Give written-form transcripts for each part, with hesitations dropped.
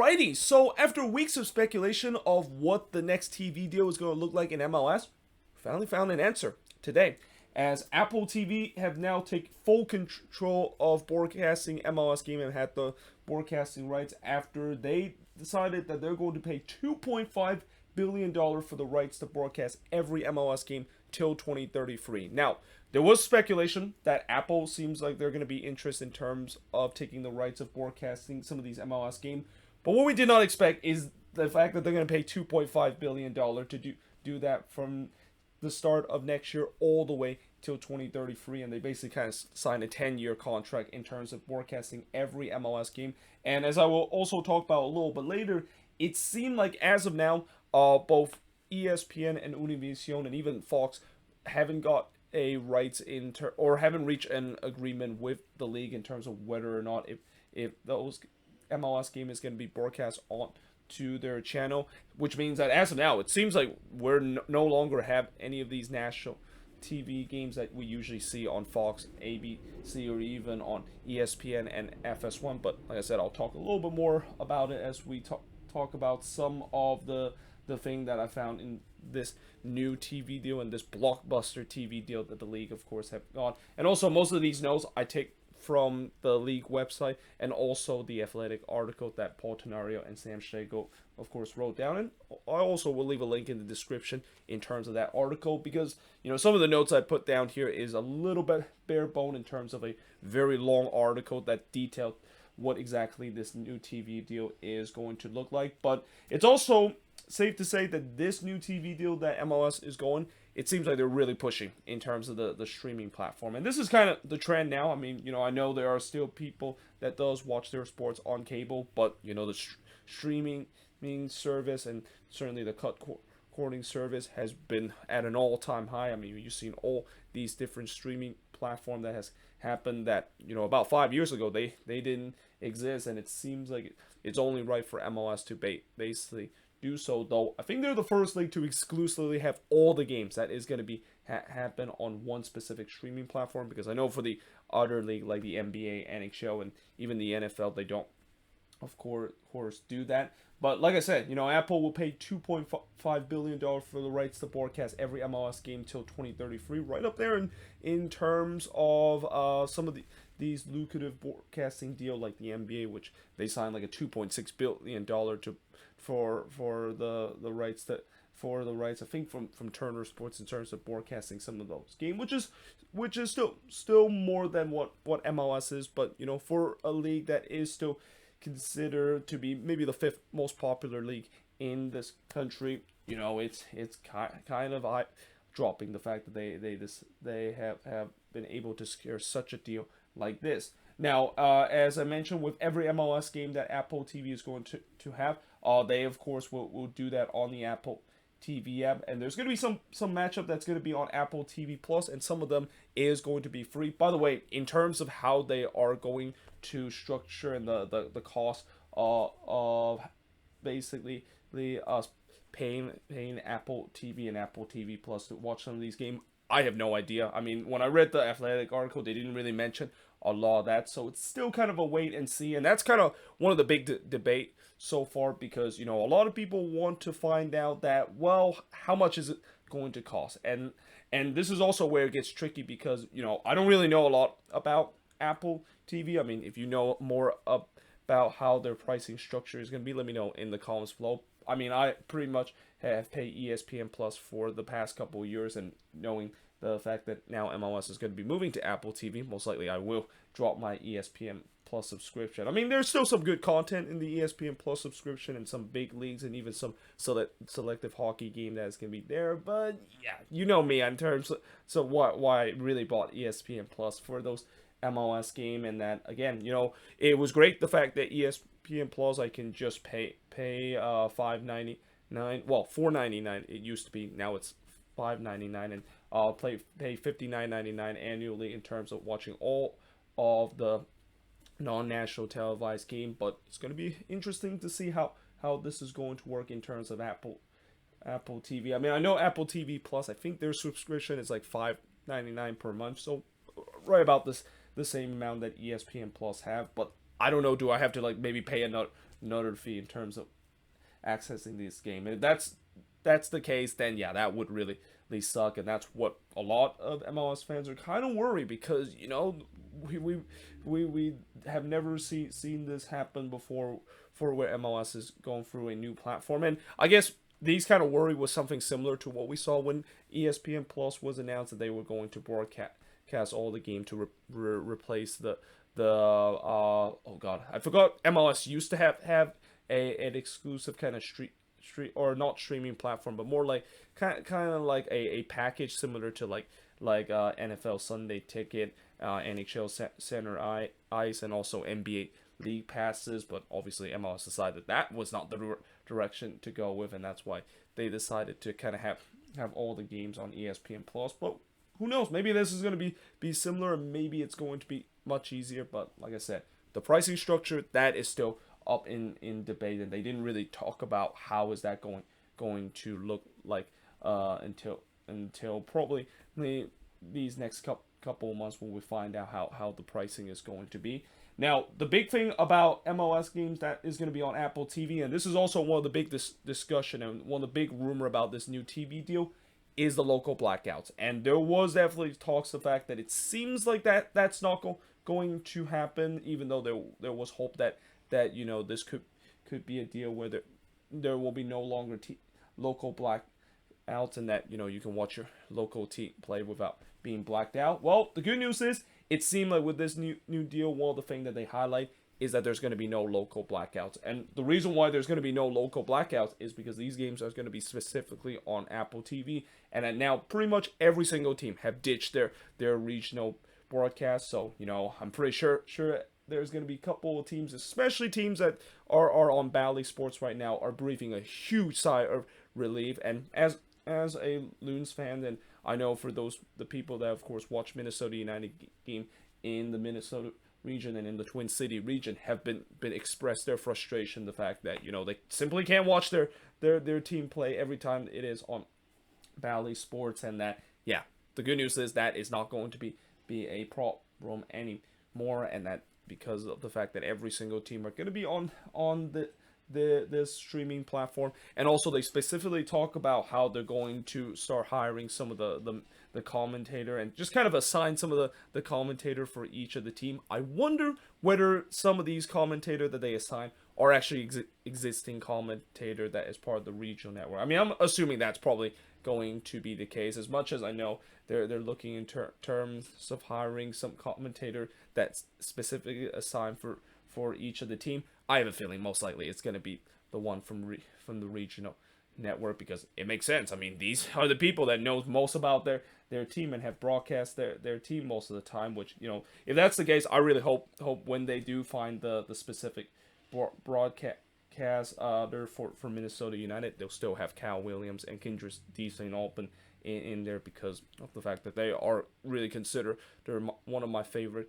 Alrighty, so after weeks of speculation of what the next TV deal is going to look like in MLS, finally found an answer today. As Apple TV have now taken full control of broadcasting MLS Game and had the broadcasting rights after they decided that they're going to pay $2.5 billion for the rights to broadcast every MLS game till 2033. Now, there was speculation that Apple seems like they're going to be interested in terms of taking the rights of broadcasting some of these MLS games. But what we did not expect is the fact that they're going to pay $2.5 billion to do that from the start of next year all the way till 2033. And they basically kind of signed a 10-year contract in terms of broadcasting every MLS game. And as I will also talk about a little bit later, it seemed like as of now, both ESPN and Univision and even Fox haven't got a rights or haven't reached an agreement with the league in terms of whether or not if those MLS game is going to be broadcast on to their channel, which means that as of now, it seems like we're no longer have any of these national TV games that we usually see on Fox, ABC, or even on ESPN and FS1. But like I said, I'll talk a little bit more about it as we talk about some of the thing that I found in this new TV deal and this blockbuster TV deal that the league, of course, have got. And also, most of these notes I take from the league website and also the Athletic article that Paul Tenorio and Sam Schlegel, of course, wrote down. And I also will leave a link in the description in terms of that article because, some of the notes I put down here is a little bit bare bone in terms of a very long article that detailed what exactly this new TV deal is going to look like. But it's also safe to say that this new TV deal that MLS is going, it seems like they're really pushing in terms of the streaming platform. And this is kind of the trend now. I mean, I know there are still people that does watch their sports on cable, but, the streaming service and certainly the cut recording service has been at an all-time high. I mean, you've seen all these different streaming platform that has happened that, about 5 years ago, they didn't exist. And it seems like it's only right for MLS to basically do so, though I think they're the first league to exclusively have all the games that is going to be happen on one specific streaming platform, because I know for the other league like the NBA, NHL, and even the NFL, they don't of course do that. But like I said, Apple will pay $2.5 billion for the rights to broadcast every MLS game till 2033, right up there in terms of some of these lucrative broadcasting deal like the NBA, which they signed like a $2.6 billion for the rights I think from Turner Sports in terms of broadcasting some of those games, which is still more than what MLS is, but for a league that is still considered to be maybe the fifth most popular league in this country, it's kind of eye-dropping the fact that they have been able to secure such a deal like this. Now, as I mentioned, with every MLS game that Apple TV is going to have, they of course will do that on the Apple TV app, and there's going to be some matchup that's going to be on Apple TV Plus, and some of them is going to be free. By the way, in terms of how they are going to structure and the cost of basically us paying Apple TV and Apple TV Plus to watch some of these games, I have no idea. I mean, when I read the Athletic article, they didn't really mention a lot of that, so it's still kind of a wait and see, and that's kind of one of the big debate so far, because a lot of people want to find out that, well, how much is it going to cost, and this is also where it gets tricky, because I don't really know a lot about Apple TV. I mean, if you know more about how their pricing structure is going to be, let me know in the comments below. I mean, I pretty much have paid ESPN Plus for the past couple of years, and knowing the fact that now MLS is going to be moving to Apple TV, most likely I will drop my ESPN Plus subscription. I mean, there's still some good content in the ESPN Plus subscription and some big leagues and even some selective hockey game that is going to be there. But yeah, you know me in terms of why I really bought ESPN Plus for those MLS game, and that again, it was great the fact that ESPN Plus I can just pay $5.99, well $4.99 it used to be, now it's $5.99, and I'll pay $59.99 annually in terms of watching all of the non-national televised game. But it's going to be interesting to see how this is going to work in terms of Apple TV. I mean, I know Apple TV Plus, I think their subscription is like $5.99 per month, so right about the same amount that ESPN Plus have. But I don't know. Do I have to like maybe pay another fee in terms of accessing this game? If that's the case, then yeah, that would really suck, and that's what a lot of MLS fans are kind of worried, because we we we have never seen this happen before, for where MLS is going through a new platform. And I guess these kind of worry was something similar to what we saw when ESPN Plus was announced that they were going to broadcast all the game to replace the oh god, I forgot. MLS used to have an exclusive kind of street, or not streaming platform, but more like kind of like a package similar to like NFL Sunday Ticket, NHL Center Ice, and also NBA League passes. But obviously MLS decided that was not the direction to go with, and that's why they decided to kind of have all the games on ESPN Plus. But who knows? Maybe this is going to be similar, and maybe it's going to be much easier. But like I said, the pricing structure, that is still up in debate, and they didn't really talk about how is that going to look like until probably these next couple of months, when we find out how the pricing is going to be. Now, the big thing about MLS games that is going to be on Apple TV, and this is also one of the big discussion and one of the big rumor about this new TV deal, is the local blackouts. And there was definitely talks of the fact that it seems like that's not going to happen, even though there was hope that this could be a deal where there will be no longer local blackouts, and that you can watch your local team play without being blacked out. Well, the good news is, it seemed like with this new deal, one of the things that they highlight is that there's going to be no local blackouts. And the reason why there's going to be no local blackouts is because these games are going to be specifically on Apple TV, and that now pretty much every single team have ditched their regional broadcast. So I'm pretty sure there's going to be a couple of teams, especially teams that are on Bally Sports right now, are breathing a huge sigh of relief. And as a Loons fan, and I know for the people that of course watch Minnesota United game in the Minnesota region and in the Twin City region, have been expressed their frustration, the fact that they simply can't watch their team play every time it is on Bally Sports. And that, yeah, the good news is that is not going to be a problem anymore, and that because of the fact that every single team are going to be on this streaming platform. And also they specifically talk about how they're going to start hiring some of the commentator, and just kind of assign some of the commentator for each of the team. I wonder whether some of these commentator that they assign are actually existing commentator that is part of the regional network. I mean, I'm assuming that's probably going to be the case, as much as I know they're looking in terms of hiring some commentator that's specifically assigned for each of the team. I have a feeling most likely it's going to be the one from the regional network, because it makes sense. I mean, these are the people that knows most about their team and have broadcast their team most of the time, which if that's the case, I really hope when they do find the specific broadcast there for Minnesota United, they'll still have Cal Williams and Kendrick St. Alban in there, because of the fact that they are really considered, they're one of my favorite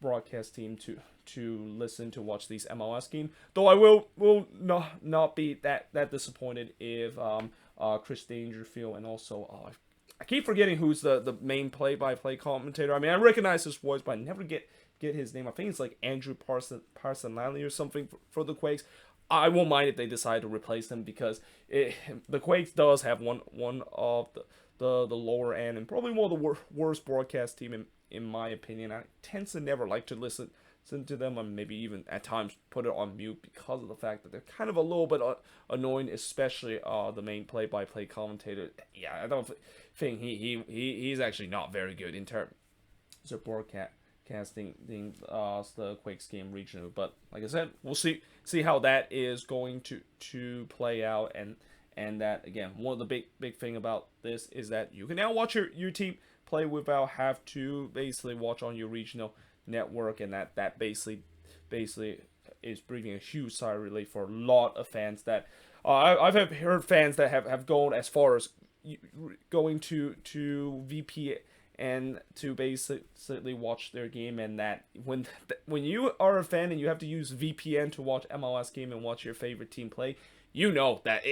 broadcast team to listen to watch these MLS games. Though I will not be that disappointed if Chris Dangerfield, and also I keep forgetting who's the main play-by-play commentator. I mean, I recognize his voice, but I never get his name. I think it's like Andrew Parson-Lanley or something for the Quakes. I won't mind if they decide to replace him, because the Quakes does have one of the lower end, and probably one of the worst broadcast team in my opinion. I tend to never like to listen to them, and maybe even at times put it on mute, because of the fact that they're kind of a little bit annoying, especially the main play-by-play commentator. Yeah, I don't think he's actually not very good in terms of broadcasting the Quakes game regional. But like I said, we'll see how that is going to play out, and that, again, one of the big thing about this is that you can now watch your team play without have to basically watch on your regional network, and that basically is bringing a huge sigh of relief for a lot of fans. That I've heard fans that have gone as far as going to VPN and to basically watch their game, and that when you are a fan and you have to use VPN to watch MLS game and watch your favorite team play, that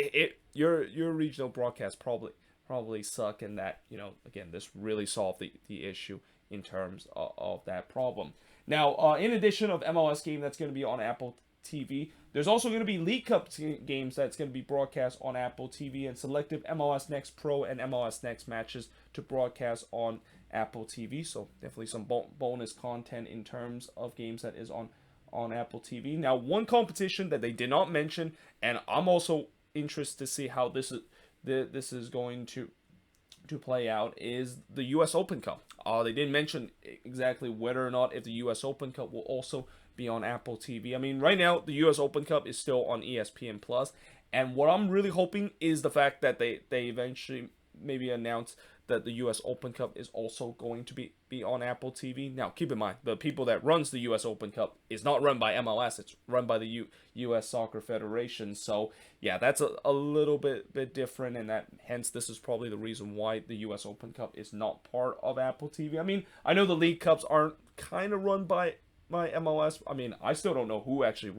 your regional broadcast probably suck, and that again, this really solved the issue in terms of that problem. Now, in addition of MLS Game that's going to be on Apple TV, there's also going to be League Cup games that's going to be broadcast on Apple TV, and selective MLS Next Pro and MLS Next matches to broadcast on Apple TV. So definitely some bonus content in terms of games that is on Apple TV. Now, one competition that they did not mention, and I'm also interested to see how this is going to play out, is the U.S. Open Cup. They didn't mention exactly whether or not if the U.S. Open Cup will also be on Apple TV. I mean, right now the U.S. Open Cup is still on ESPN Plus, and what I'm really hoping is the fact that they eventually maybe announce that the U.S. Open Cup is also going to be on Apple TV. Now, keep in mind, the people that runs the U.S. Open Cup is not run by MLS. It's run by the U.S. Soccer Federation. So, yeah, that's a little bit different, and that hence this is probably the reason why the U.S. Open Cup is not part of Apple TV. I mean, I know the League Cups aren't kind of run by MLS. I mean, I still don't know who actually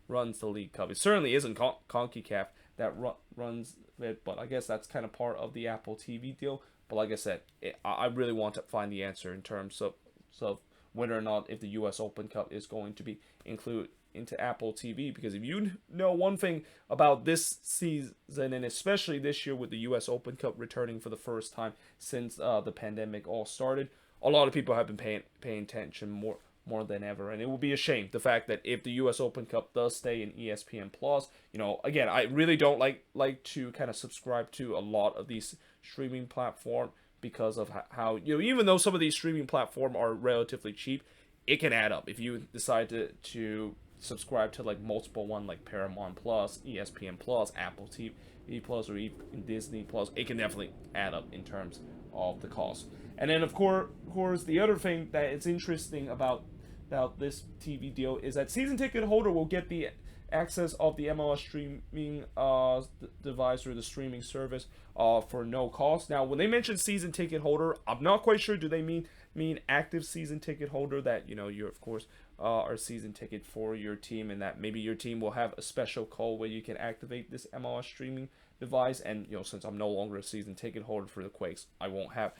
runs the League Cup. It certainly isn't CONCACAF that runs it, but I guess that's kind of part of the Apple TV deal. But like I said, I really want to find the answer in terms of whether or not if the U.S. Open Cup is going to be included into Apple TV. Because if you know one thing about this season, and especially this year with the U.S. Open Cup returning for the first time since the pandemic all started, a lot of people have been paying attention more than ever, and it will be a shame the fact that if the U.S. Open Cup does stay in ESPN Plus, again, I really don't like to kind of subscribe to a lot of these streaming platform because of how even though some of these streaming platform are relatively cheap, it can add up if you decide to subscribe to like multiple one like Paramount Plus, ESPN Plus, Apple TV Plus, or even Disney Plus. It can definitely add up in terms of the cost. And then of course the other thing that it's interesting about this TV deal is that season ticket holder will get the access of the MLS streaming device or the streaming service for no cost. Now, when they mention season ticket holder, I'm not quite sure. Do they mean active season ticket holder that you're of course are season ticket for your team, and that maybe your team will have a special call where you can activate this MLS streaming device? And since I'm no longer a season ticket holder for the Quakes, I won't have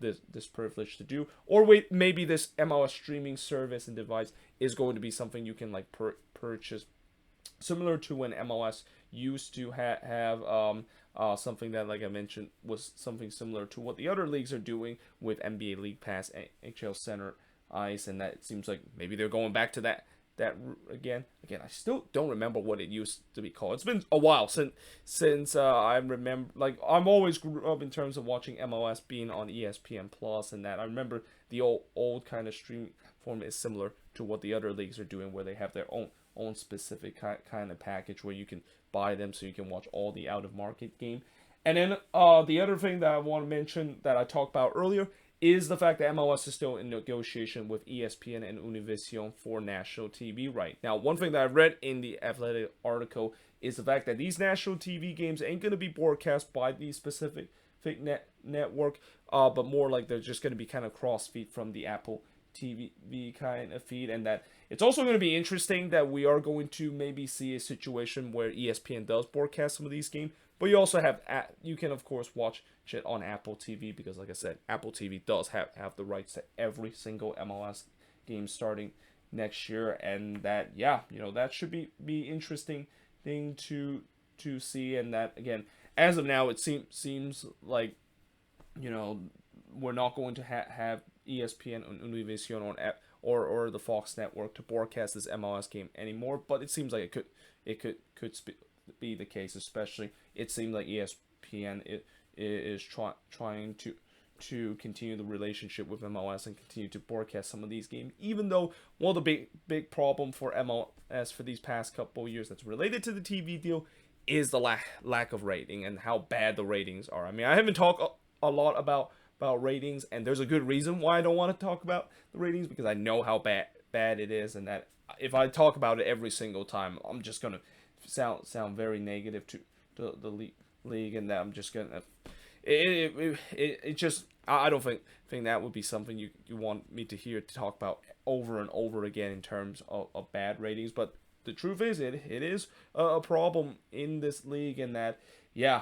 this privilege to do. Or wait, maybe this MLS streaming service and device is going to be something you can like purchase, similar to when MLS used to have something that, like I mentioned, was something similar to what the other leagues are doing with NBA League Pass, NHL Center Ice, and that it seems like maybe they're going back to that again. I still don't remember what it used to be called. It's been a while since I remember. Like, I'm always grew up in terms of watching MLS being on ESPN Plus, and that I remember the old kind of streaming form is similar to what the other leagues are doing, where they have their own specific kind of package where you can buy them so you can watch all the out of market game. And then the other thing that I want to mention that I talked about earlier is the fact that MLS is still in negotiation with ESPN and Univision for national TV right now. One thing that I read in the Athletic article is the fact that these national TV games ain't going to be broadcast by the specific network, but more like they're just going to be kind of cross feed from the Apple TV kind of feed. And that it's also going to be interesting that we are going to maybe see a situation where ESPN does broadcast some of these games, but you also have you can of course watch it on Apple TV, because like I said, Apple TV does have the rights to every single MLS game starting next year. And that that should be interesting thing to see. And that, again, as of now, it seems like we're not going to have ESPN and Univision on or the Fox network to broadcast this MLS game anymore. But it seems like it could be the case. Especially, it seems like ESPN is trying to continue the relationship with MLS and continue to broadcast some of these games. Even though one of the big problem for MLS for these past couple of years that's related to the TV deal is the lack of rating and how bad the ratings are. I mean, I haven't talked a lot about ratings, and there's a good reason why I don't want to talk about the ratings, because I know how bad it is, and that if I talk about it every single time, I'm just gonna sound very negative to the league, and that I'm just gonna it just I don't think that would be something you want me to hear to talk about over and over again in terms of bad ratings. But the truth is, it is a problem in this league, and that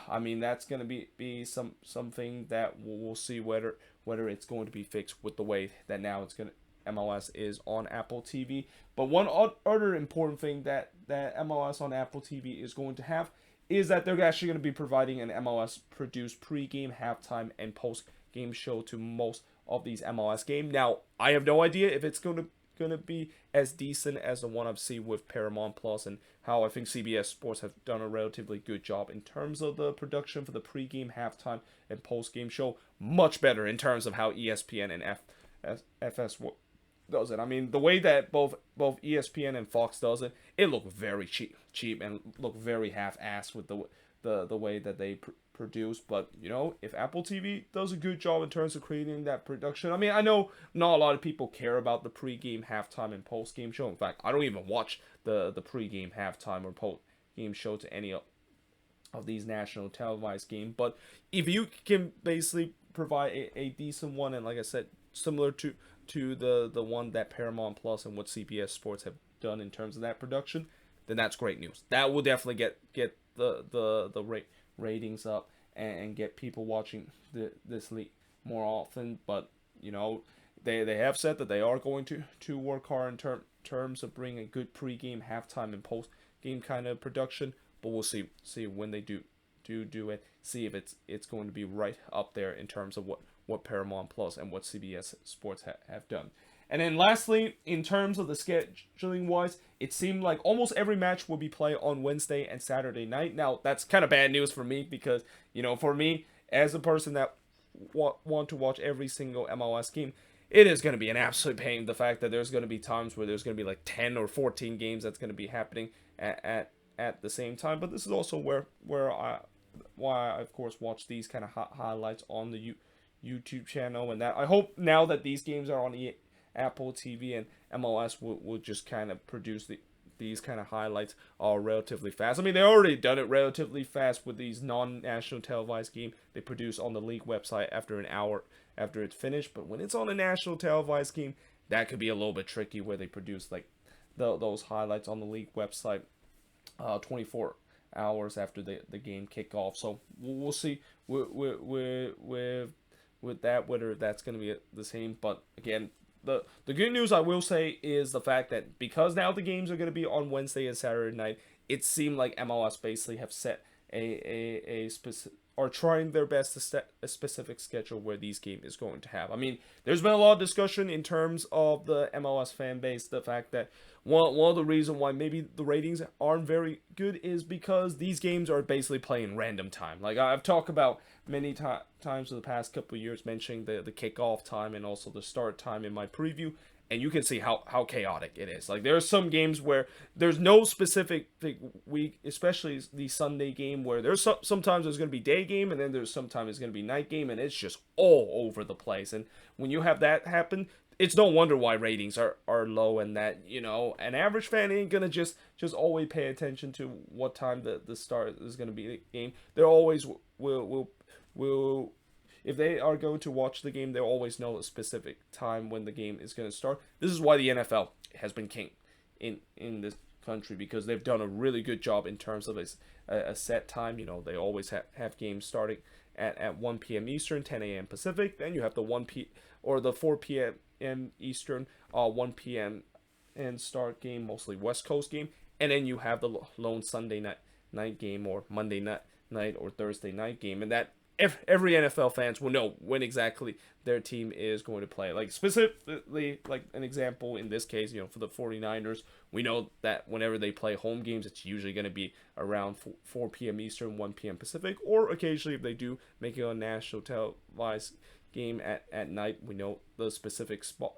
I mean, that's going to be something that we'll see whether it's going to be fixed with the way that now it's going MLS is on Apple TV. But one other important thing that MLS on Apple TV is going to have is that they're actually going to be providing an MLS produced pre-game, halftime, and post-game show to most of these MLS games. Now, I have no idea if it's going to be as decent as the one I've seen with Paramount Plus, and how I think CBS Sports have done a relatively good job in terms of the production for the pre-game, halftime, and post-game show. Much better in terms of how ESPN and FS does it. I mean, the way that both ESPN and Fox does it, it looked very cheap and looked very half-assed with the way that they produce. But you know, if Apple TV does a good job in terms of creating that production, I mean, I know not a lot of people care about the pre-game, halftime, and post-game show. In fact, I don't even watch the pre-game, halftime, or post-game show to any of these national televised games. But if you can basically provide a decent one, and like I said, similar to the one that Paramount Plus and what CBS Sports have done in terms of that production, then that's great news. That will definitely get the ratings up and get people watching this league more often. But you know, they have said that they are going to work hard in terms of bringing a good pre-game, halftime, and post-game kind of production. But we'll see when they do it. See if it's going to be right up there in terms of what Paramount Plus and what CBS Sports have done. And then lastly, in terms of the scheduling wise, it seemed like almost every match will be played on Wednesday and Saturday night. Now, that's kind of bad news for me because, you know, for me, as a person that want to watch every single MLS game, it is going to be an absolute pain. The fact that there's going to be times where there's going to be like 10 or 14 games that's going to be happening at the same time. But this is also why I, of course, watch these kind of highlights on the YouTube channel. And that I hope now that these games are on Apple TV and MLS will just kind of produce these kind of highlights relatively fast. I mean, they already done it relatively fast with these non-national televised game they produce on the league website after an hour after it's finished. But when it's on a national televised game, that could be a little bit tricky where they produce like those highlights on the league website 24 hours after the game kickoff. So we'll see with that whether that's going to be the same. But again, the good news I will say is the fact that because now the games are going to be on Wednesday and Saturday night, it seemed like MLS basically have set a specific, are trying their best to set a specific schedule where these games is going to have. I mean, there's been a lot of discussion in terms of the MLS fan base, the fact that one of the reasons why maybe the ratings aren't very good is because these games are basically playing random time. Like I've talked about many times for the past couple of years, mentioning the kickoff time and also the start time in my preview, and you can see how chaotic it is. Like there are some games where there's no specific week, especially the Sunday game, where there's sometimes there's going to be day game, and then there's sometimes it's going to be night game, and it's just all over the place. And when you have that happen, it's no wonder why ratings are low, and that, you know, an average fan ain't gonna just always pay attention to what time the start is gonna be the game. They're always will if they are going to watch the game, they'll always know a specific time when the game is going to start. This is why the NFL has been king in this country, because they've done a really good job in terms of a set time. You know, they always have games starting at 1 p.m. Eastern, 10 a.m. Pacific. Then you have the 4 p.m. Eastern, 1 p.m. and start game, mostly West Coast game. And then you have the lone Sunday night game, or Monday night or Thursday night game. And that every NFL fans will know when exactly their team is going to play. Like specifically, like an example in this case, you know, for the 49ers, we know that whenever they play home games, it's usually going to be around 4 p.m. Eastern, 1 p.m. Pacific, or occasionally if they do make it a national televised game at night, we know the specific spot.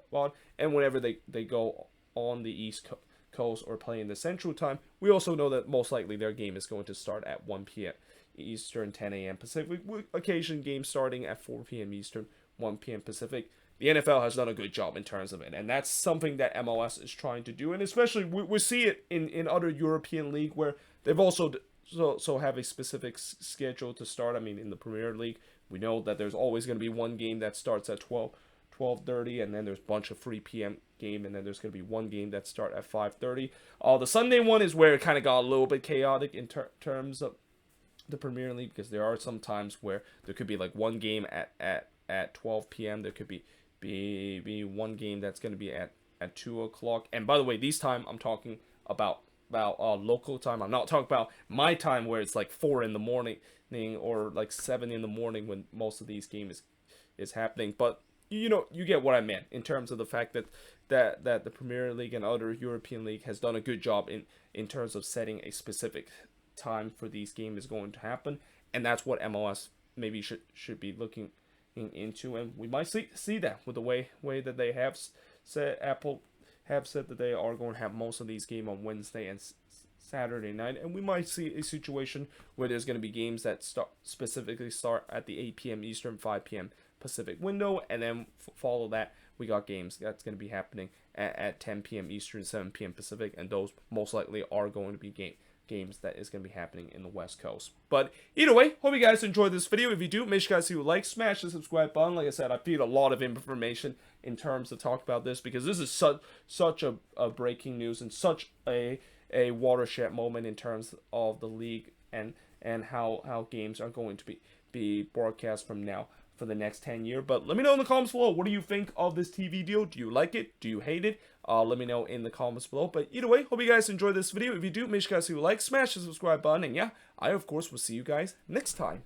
And whenever they go on the East Coast or play in the Central Time, we also know that most likely their game is going to start at 1 p.m. Eastern, 10 a.m. Pacific, with occasion games starting at 4 p.m. Eastern, 1 p.m. Pacific. The NFL has done a good job in terms of it, and that's something that MLS is trying to do, and especially we see it in other European league where they've also so have a specific schedule to start. I mean, in the Premier League, we know that there's always going to be one game that starts at 12:30, and then there's a bunch of 3 p.m. game, and then there's going to be one game that start at 5:30. The Sunday one is where it kind of got a little bit chaotic in terms of the Premier League, because there are some times where there could be like one game at 12 p.m. There could be be one game that's going to be at 2 o'clock. And by the way, these time I'm talking about local time. I'm not talking about my time where it's like 4 in the morning or like 7 in the morning when most of these games is happening. But you know, you get what I meant in terms of the fact that the Premier League and other European League has done a good job in terms of setting a specific time for these games is going to happen, and that's what MLS maybe should be looking into, and we might see that with the way that they have said. Apple have said that they are going to have most of these games on Wednesday and Saturday night, and we might see a situation where there's going to be games that specifically start at the 8 p.m. Eastern, 5 p.m. Pacific window, and then follow that we got games that's going to be happening at 10 p.m. Eastern, 7 p.m. Pacific, and those most likely are going to be games that is going to be happening in the West Coast. But either way, hope you guys enjoyed this video. If you do, make sure you guys see a like, smash the subscribe button. Like I said, I feed a lot of information in terms of talk about this because this is such a breaking news and such a watershed moment in terms of the league and how games are going to be broadcast from now for the next 10 years. But let me know in the comments below, what do you think of this TV deal? Do you like it? Do you hate it? Let me know in the comments below. But either way, hope you guys enjoyed this video. If you do, make sure you guys leave a like, smash the subscribe button, and yeah, I of course will see you guys next time.